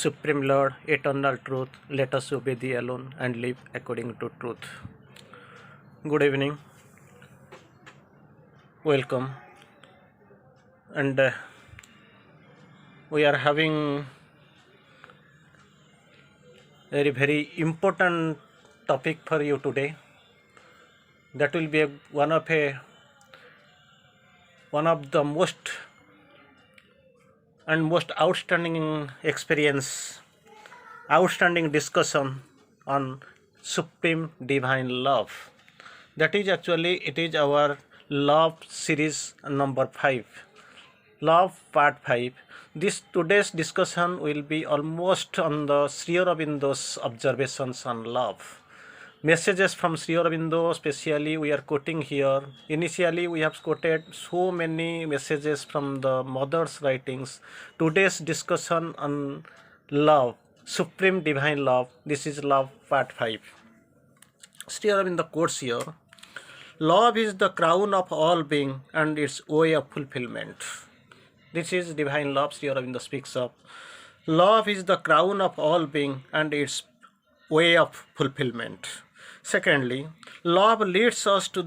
Supreme Lord, eternal truth, let us obey thee alone and live according to truth. Good evening, welcome, and we are having very important topic for you today. That will be one of the most outstanding experience, outstanding discussion on supreme divine love. That is actually it is our love series number 5, love part 5. This today's discussion will be almost on the Sri Aurobindo's observations on love. Messages from Sri Aurobindo, specially we are quoting here. Initially we have quoted so many messages from the mother's writings. Today's discussion on love, supreme divine love, this is love part 5. Sri Aurobindo quotes here, love is the crown of all being and its way of fulfillment. This is divine love Sri Aurobindo speaks of. Love is the crown of all being and its way of fulfillment. Secondly, love leads us to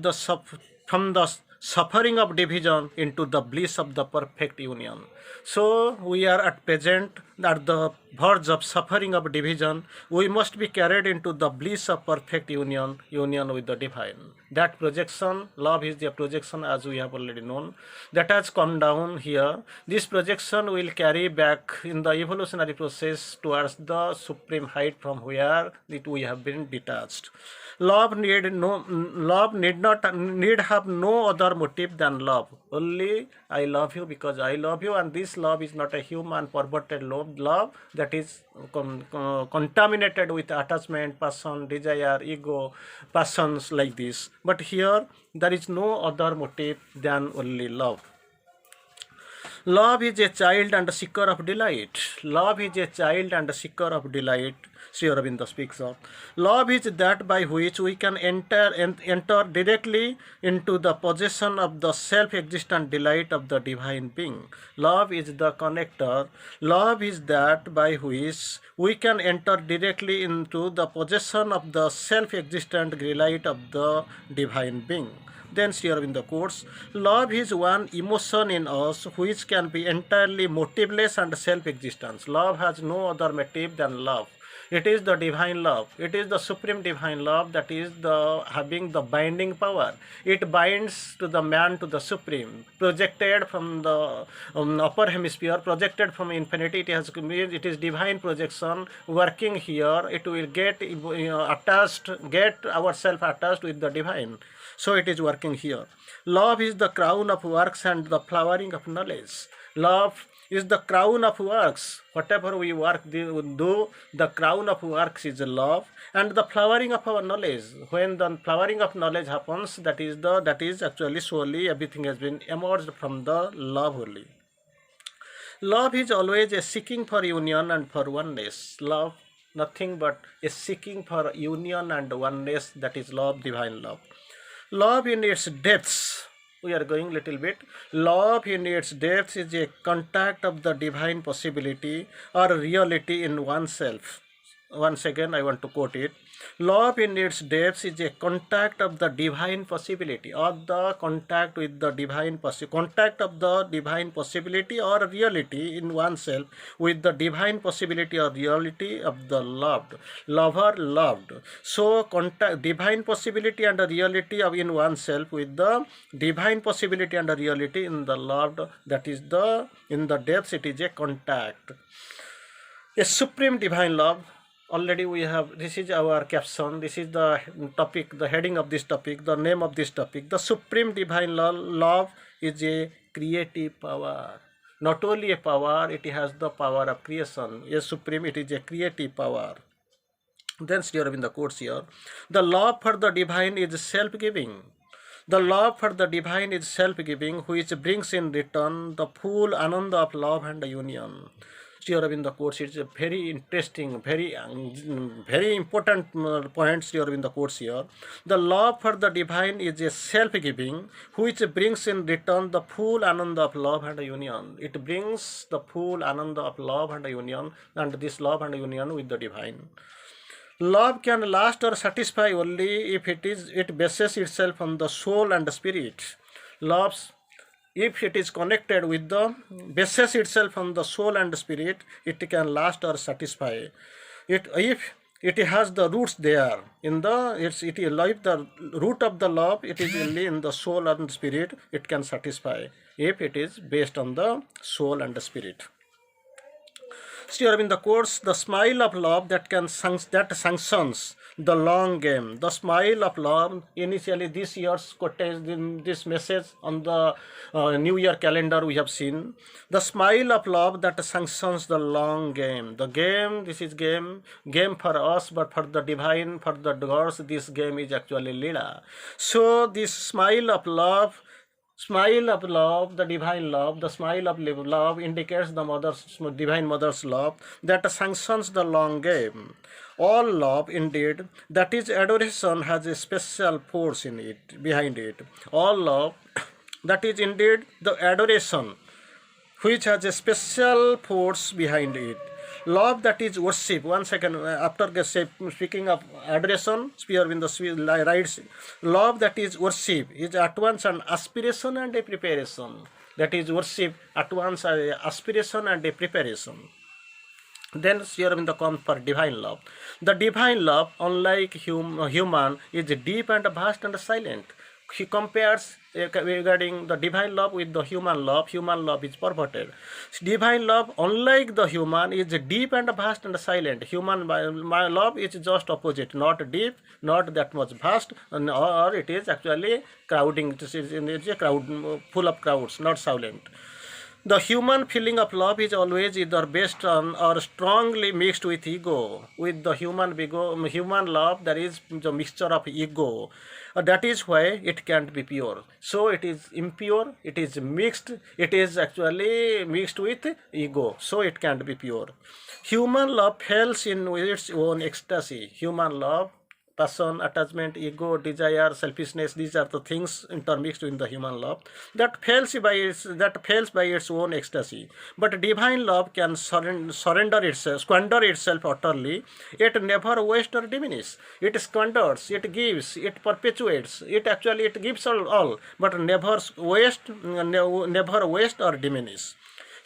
from the suffering of division into the bliss of the perfect union. So we are at present at the verge of suffering of division. We must be carried into the bliss of perfect union with the divine. That projection, love is the projection, as we have already known, that has come down here. This projection will carry back in the evolutionary process towards the supreme height from where we have been detached. Love need have no other motive than love. Only I love you because I love you, and this love is not a human perverted love that is contaminated with attachment, passion, desire, ego, passions like this. But here there is no other motive than only love. Love is a child and a seeker of delight. Love is a child and a seeker of delight, Sri Aurobindo speaks of. Love is that by which we can enter directly into the possession of the self-existent delight of the divine being. Love is the connector. Love is that by which we can enter directly into the possession of the self-existent delight of the divine being. Then Sri Aurobindo quotes, love is one emotion in us which can be entirely motiveless and self-existence. Love has no other motive than love. It is the divine love. It is the supreme divine love that is having the binding power. It binds to the man to the supreme, projected from the upper hemisphere, projected from infinity. It is divine projection working here. It will get ourselves attached with the divine. So it is working here. Love is the crown of works and the flowering of knowledge. Love is the crown of works. Whatever we do, the crown of works is love, and the flowering of our knowledge. When the flowering of knowledge happens, that is actually solely everything has been emerged from the love only. Love is always a seeking for union and for oneness. Love, nothing but a seeking for union and oneness. That is love, divine love. Love in its depths, we are going little bit. Love in its depths is a contact of the divine possibility or reality in oneself. Once again, I want to quote it. Love in its depths is a contact of the divine possibility, or the contact with the divine contact of the divine possibility or reality in oneself with the divine possibility or reality of the loved, lover, loved. So contact divine possibility and the reality of in oneself with the divine possibility and the reality in the loved, that is in the depths it is a contact. A supreme divine love. Already we have, this is our caption, this is the topic, the heading of this topic, the name of this topic. The supreme divine love is a creative power. Not only a power, it has the power of creation. A supreme, it is a creative power. Then Sri Aurobindo quotes here, the love for the divine is self-giving. The love for the divine is self-giving, which brings in return the full ananda of love and union. Sri Aurobindo quotes, it's a very interesting, very important point Sri Aurobindo quotes here. The love for the divine is a self-giving which brings in return the full ananda of love and union. It brings the full ananda of love and union, and this love and union with the divine. Love can last or satisfy only if it bases itself on the soul and the spirit. Loves, if it is connected with the bases itself on the soul and spirit, it can last or satisfy. It if it has the roots there in the it is like the root of the love. It is only in the soul and spirit. It can satisfy if it is based on the soul and the spirit. Sri Aurobindo quotes, the smile of love that sanctions the long game. The smile of love, initially this year's quotation, this message on the New Year calendar we have seen. The smile of love that sanctions the long game. The game, this is game for us, but for the divine, for the gods, this game is actually Lila. So this smile of love, the divine love, the smile of love indicates the divine mother's love that sanctions the long game. All love, indeed, that is adoration, has a special force in it, behind it. All love, that is indeed the adoration, which has a special force behind it. Love, that is worship. One second, after speaking of adoration, Sri Aurobindo writes, love that is worship is at once an aspiration and a preparation. That is worship at once an aspiration and a preparation. Then Sri Aurobindo comes for divine love. The divine love, unlike human, is deep and vast and silent. He compares regarding the divine love with the human love. Human love is perverted. Divine love, unlike the human, is deep and vast and silent. Human my love is just opposite, not deep, not that much vast, or it is actually crowding. It is a crowd full of crowds, not silent. The human feeling of love is always either based on or strongly mixed with ego. With the human love, there is the mixture of ego. That is why it can't be pure. So it is impure, it is mixed, it is actually mixed with ego. So it can't be pure. Human love fails in its own ecstasy. Human love, passion, attachment, ego, desire, selfishness, these are the things intermixed in the human love that fails by its own ecstasy. But divine love can squander itself utterly. It never wastes or diminishes. It squanders, it gives, it perpetuates. It gives all, but never waste or diminish.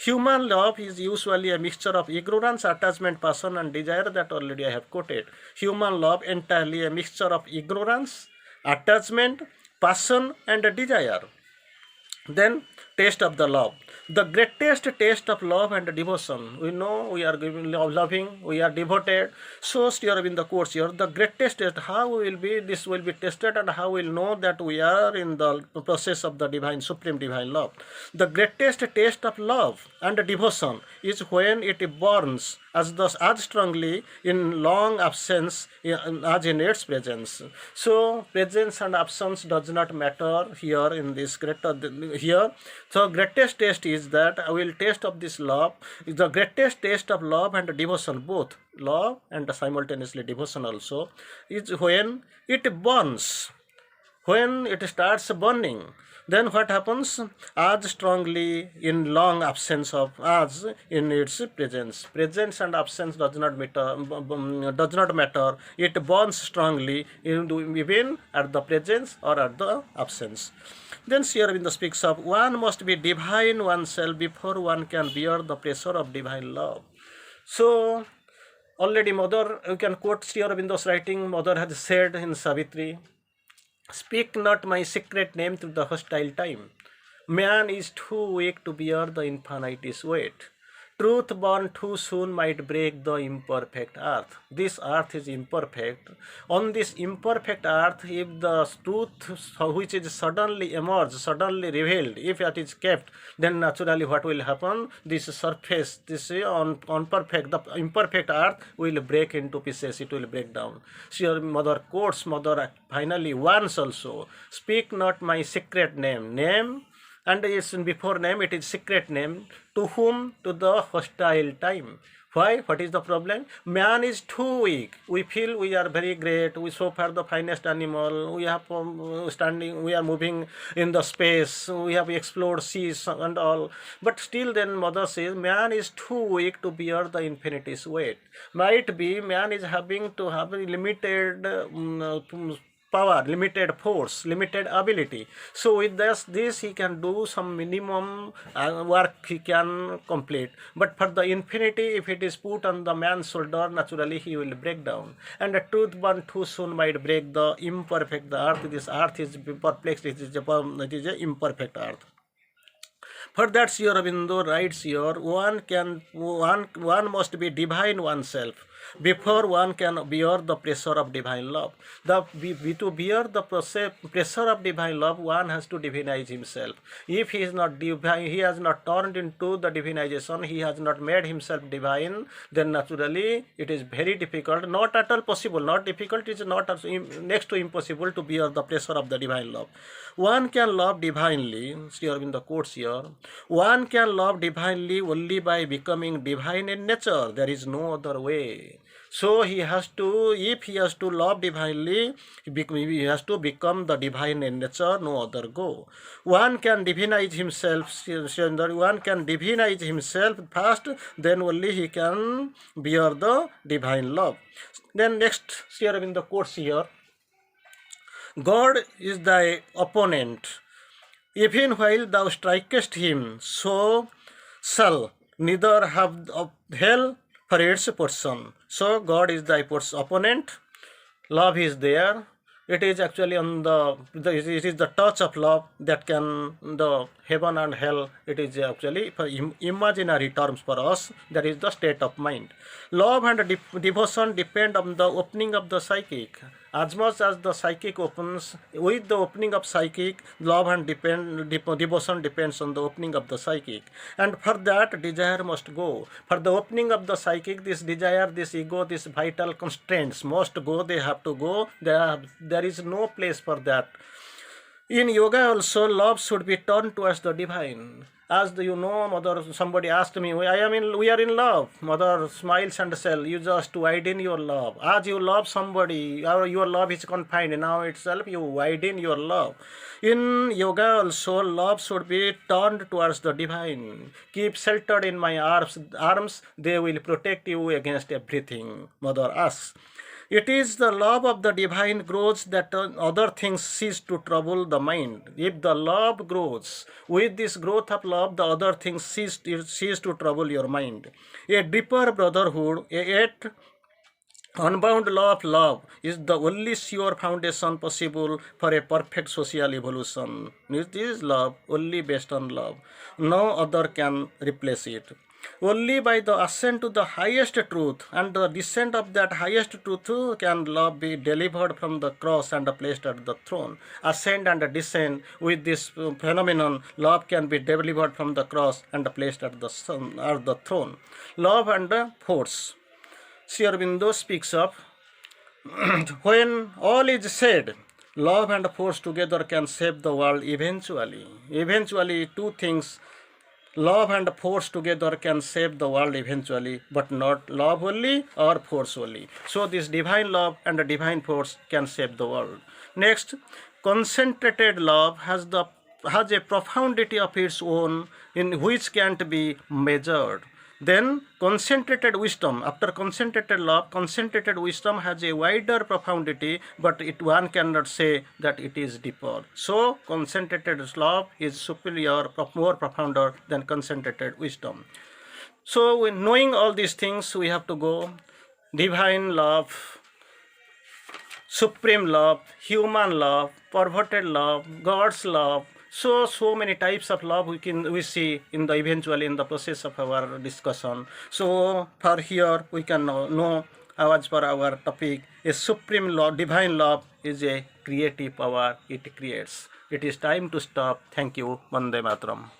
Human love is usually a mixture of ignorance, attachment, passion, and desire that already I have quoted. Human love entirely a mixture of ignorance, attachment, passion, and desire. Then, taste of the love. The greatest taste of love and devotion. We know we are loving, we are devoted. So, Sri Aurobindo quotes here, the greatest taste, this will be tested, and how we will know that we are in the process of the divine, supreme divine love. The greatest taste of love and devotion is when it burns as strongly in long absence as in its presence. So presence and absence does not matter here in this here. So greatest taste is that I will taste of this love. The greatest taste of love and devotion, both love and simultaneously devotion also, is when it burns. When it starts burning, then what happens? As strongly in long absence of as in its presence. Presence and absence does not matter. It burns strongly even at the presence or at the absence. Then Sri Aurobindo speaks of one must be divine oneself before one can bear the pressure of divine love. So already Mother, you can quote Sri Aurobindo's writing. Mother has said in Savitri, speak not my secret name through the hostile time. Man is too weak to bear the infinity's weight. Truth born too soon might break the imperfect earth. This earth is imperfect. On this imperfect earth, if the truth which is suddenly emerged, suddenly revealed, if it is kept, then naturally what will happen? This surface, the imperfect earth will break into pieces, it will break down. Sure, Mother quotes, Mother finally warns also, speak not my secret name. Name and its before name it is secret name. To whom? To the hostile time. Why? What is the problem? Man is too weak. We feel we are very great. We so far the finest animal. We have standing. We are moving in the space. We have explored seas and all. But still, then mother says man is too weak to bear the infinity's weight. Might be man is having to have a limited power, limited force, limited ability. So with this he can do some minimum work he can complete. But for the infinity, if it is put on the man's shoulder, naturally he will break down. And the truth born too soon might break the imperfect. The earth, this earth is perplexed. It is a imperfect earth. For that, Sri Aurobindo writes here, one must be divine oneself before one can bear the pressure of divine love. To bear the pressure of divine love, one has to divinize himself. If he is not divine, he has not turned into the divinization, he has not made himself divine, then naturally it is very difficult, not at all possible, not difficult, it is not next to impossible to bear the pressure of the divine love. One can love divinely, Sri Aurobindo quotes here, one can love divinely only by becoming divine in nature. There is no other way. So he has to, if he has to love divinely, he has to become the divine in nature, no other go. One can divinize himself, one can divinize himself first, then only he can bear the divine love. Then next, Sri Aurobindo quotes here, God is thy opponent. Even while thou strikest him, so shall neither have of hell for its portion. So God is thy opponent. Love is there. It is actually on it is the touch of love that can the heaven and hell. It is actually for imaginary terms for us. That is the state of mind. Love and devotion depend on the opening of the psychic. As much as the psychic opens, with the opening of psychic, love and devotion depends on the opening of the psychic. And for that, desire must go. For the opening of the psychic, this desire, this ego, this vital constraints must go. They have to go. There is no place for that. In yoga also, love should be turned towards the divine. As you know, mother, somebody asked me, we are in love. Mother smiles and says, you just widen your love. As you love somebody, your love is confined now itself, you widen your love. In yoga also, love should be turned towards the divine. Keep sheltered in my arms, they will protect you against everything, mother asks. It is the love of the divine grows that other things cease to trouble the mind. If the love grows, with this growth of love, the other things cease to trouble your mind. A deeper brotherhood, yet unbound law of love is the only sure foundation possible for a perfect social evolution. This is love, only based on love. No other can replace it. Only by the ascent to the highest truth and the descent of that highest truth can love be delivered from the cross and placed at the throne. Ascend and descend with this phenomenon, love can be delivered from the cross and placed at the throne. Love and force. Sri Aurobindo speaks of when all is said, love and force together can save the world eventually. Eventually, two things, love and force together can save the world eventually, but not love only or force only. So this divine love and divine force can save the world. Next, concentrated love has a profundity of its own in which can't be measured. Then concentrated wisdom, after concentrated love, concentrated wisdom has a wider profundity, but one cannot say that it is deeper. So concentrated love is superior, more profounder than concentrated wisdom. So in knowing all these things, we have to go divine love, supreme love, human love, perverted love, God's love. So many types of love we see in the process of our discussion. So for here we can know as per our topic, a supreme love, divine love is a creative power. It creates. It is time to stop. Thank you. Vande Mataram.